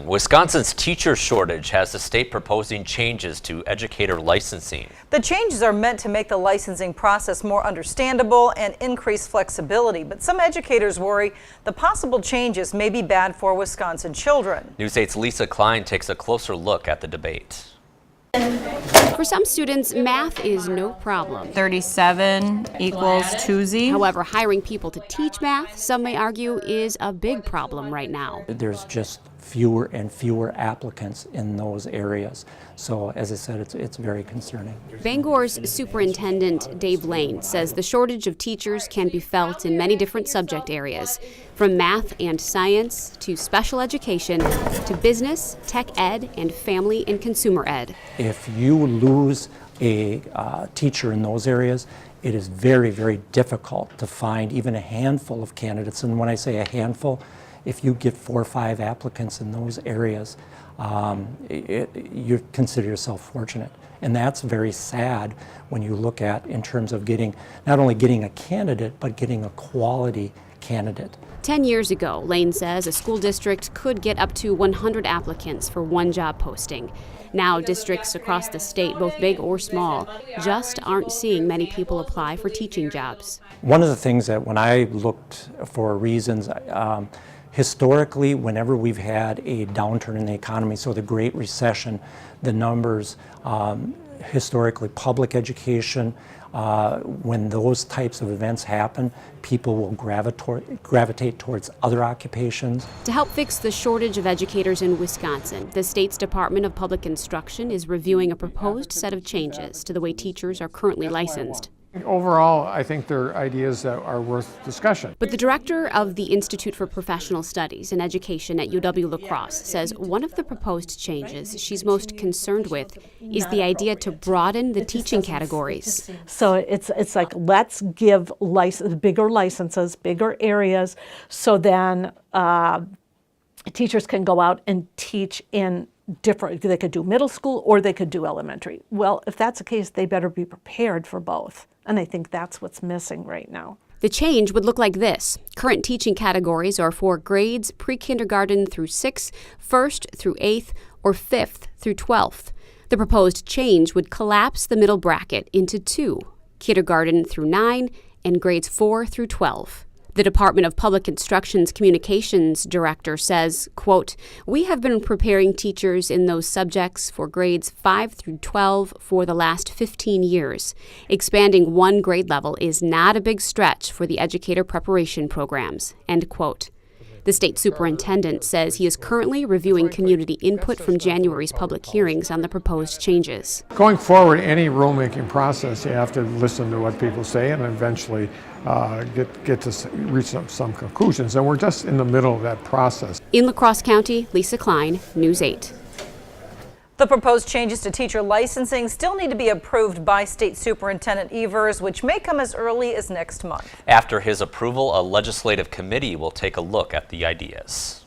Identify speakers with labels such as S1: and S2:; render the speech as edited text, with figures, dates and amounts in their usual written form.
S1: Wisconsin's teacher shortage has the state proposing changes to educator licensing.
S2: The changes are meant to make the licensing process more understandable and increase flexibility, but some educators worry the possible changes may be bad for Wisconsin children.
S1: News 8's Lisa Klein takes a closer look at the debate.
S3: For some students, math is no problem.
S4: 37 equals 2z.
S3: However, hiring people to teach math, some may argue, is a big problem right now.
S5: There's just fewer and fewer applicants in those areas. So, as I said, it's very concerning.
S3: Bangor's Superintendent Dave Lane says the shortage of teachers can be felt in many different subject areas, from math and science to special education to business, tech ed, and family and consumer ed.
S5: If you lose a teacher in those areas, it is very, very difficult to find even a handful of candidates. And when I say a handful, if you get 4 or 5 applicants in those areas, you consider yourself fortunate. And that's very sad when you look at in terms of not only getting a candidate, but getting a quality candidate.
S3: 10 years ago, Lane says a school district could get up to 100 applicants for one job posting. Now, districts across the state, both big or small, just aren't seeing many people apply for teaching jobs.
S5: One of the things that when I looked for reasons, historically, whenever we've had a downturn in the economy, so the Great Recession, the numbers, historically public education, when those types of events happen, people will gravitate towards other occupations.
S3: To help fix the shortage of educators in Wisconsin, the state's Department of Public Instruction is reviewing a proposed set of changes to the way teachers are currently licensed.
S6: Overall, I think they're ideas that are worth discussion.
S3: But the director of the Institute for Professional Studies in Education at UW-La Crosse says one of the proposed changes she's most concerned with is the idea to broaden the teaching categories.
S7: So it's like, let's give bigger licenses, bigger areas, so then teachers can go out and teach in different, they could do middle school or they could do elementary. Well, if that's the case, they better be prepared for both. And I think that's what's missing right now.
S3: The change would look like this. Current teaching categories are for grades pre-kindergarten through 6th, 1st through 8th, or 5th through 12th. The proposed change would collapse the middle bracket into 2, kindergarten through 9 and grades 4 through 12. The Department of Public Instruction's communications director says, quote, "We have been preparing teachers in those subjects for grades 5 through 12 for the last 15 years. Expanding one grade level is not a big stretch for the educator preparation programs," end quote. The state superintendent says he is currently reviewing community input from January's public hearings on the proposed changes.
S6: Going forward, any rulemaking process, you have to listen to what people say and eventually get to reach some conclusions. And we're just in the middle of that process.
S3: In La Crosse County, Lisa Klein, News 8.
S2: The proposed changes to teacher licensing still need to be approved by State Superintendent Evers, which may come as early as next month.
S1: After his approval, a legislative committee will take a look at the ideas.